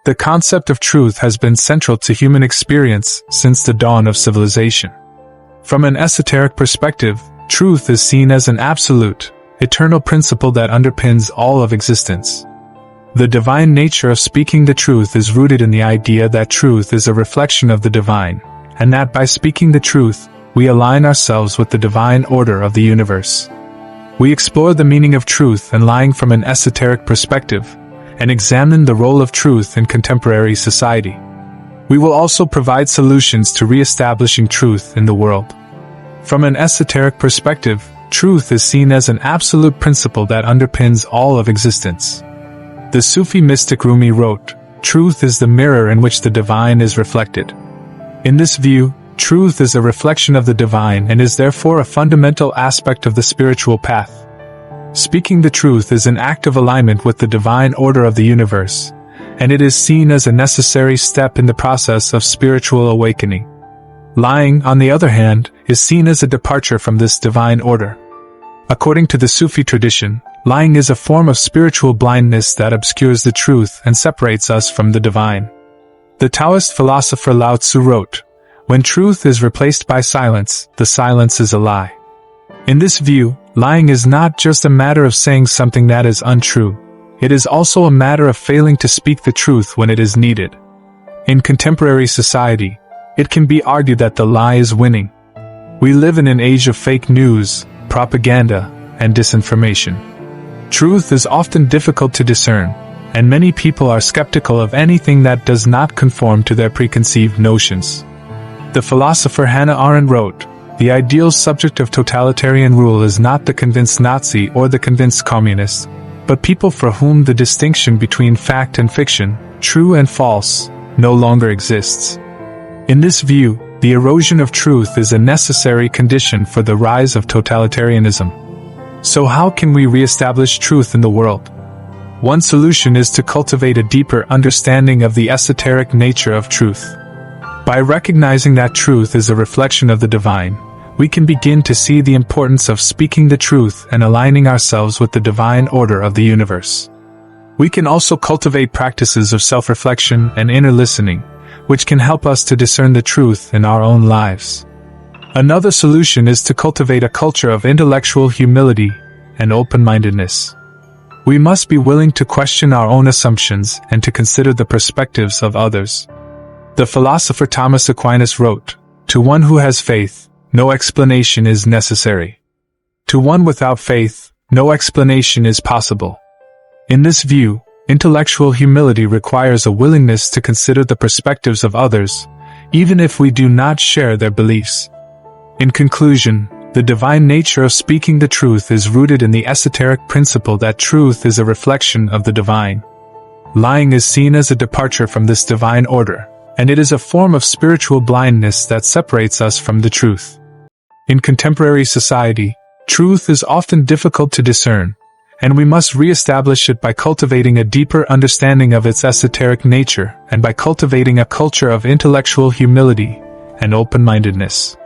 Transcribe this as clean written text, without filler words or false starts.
The concept of truth has been central to human experience since the dawn of civilization. From an esoteric perspective, truth is seen as an absolute, eternal principle that underpins all of existence. The divine nature of speaking the truth is rooted in the idea that truth is a reflection of the divine, and that by speaking the truth, we align ourselves with the divine order of the universe. We explore the meaning of truth and lying from an esoteric perspective, and examine the role of truth in contemporary society. We will also provide solutions to re-establishing truth in the world. From an esoteric perspective, truth is seen as an absolute principle that underpins all of existence. The Sufi mystic Rumi wrote, "Truth is the mirror in which the divine is reflected." In this view, truth is a reflection of the divine and is therefore a fundamental aspect of the spiritual path. Speaking the truth is an act of alignment with the divine order of the universe, and it is seen as a necessary step in the process of spiritual awakening. Lying, on the other hand, is seen as a departure from this divine order. According to the Sufi tradition, lying is a form of spiritual blindness that obscures the truth and separates us from the divine. The Taoist philosopher Lao Tzu wrote, "When truth is replaced by silence, the silence is a lie." In this view, lying is not just a matter of saying something that is untrue. It is also a matter of failing to speak the truth when it is needed. In contemporary society, it can be argued that the lie is winning. We live in an age of fake news, propaganda, and disinformation. Truth is often difficult to discern, and many people are skeptical of anything that does not conform to their preconceived notions. The philosopher Hannah Arendt wrote, "The ideal subject of totalitarian rule is not the convinced Nazi or the convinced communist, but people for whom the distinction between fact and fiction, true and false, no longer exists." In this view, the erosion of truth is a necessary condition for the rise of totalitarianism. So how can we re-establish truth in the world? One solution is to cultivate a deeper understanding of the esoteric nature of truth. By recognizing that truth is a reflection of the divine, we can begin to see the importance of speaking the truth and aligning ourselves with the divine order of the universe. We can also cultivate practices of self-reflection and inner listening, which can help us to discern the truth in our own lives. Another solution is to cultivate a culture of intellectual humility and open-mindedness. We must be willing to question our own assumptions and to consider the perspectives of others. The philosopher Thomas Aquinas wrote, "To one who has faith, no explanation is necessary. To one without faith, no explanation is possible." In this view, intellectual humility requires a willingness to consider the perspectives of others, even if we do not share their beliefs. In conclusion, the divine nature of speaking the truth is rooted in the esoteric principle that truth is a reflection of the divine. Lying is seen as a departure from this divine order, and it is a form of spiritual blindness that separates us from the truth. In contemporary society, truth is often difficult to discern, and we must re-establish it by cultivating a deeper understanding of its esoteric nature and by cultivating a culture of intellectual humility and open-mindedness.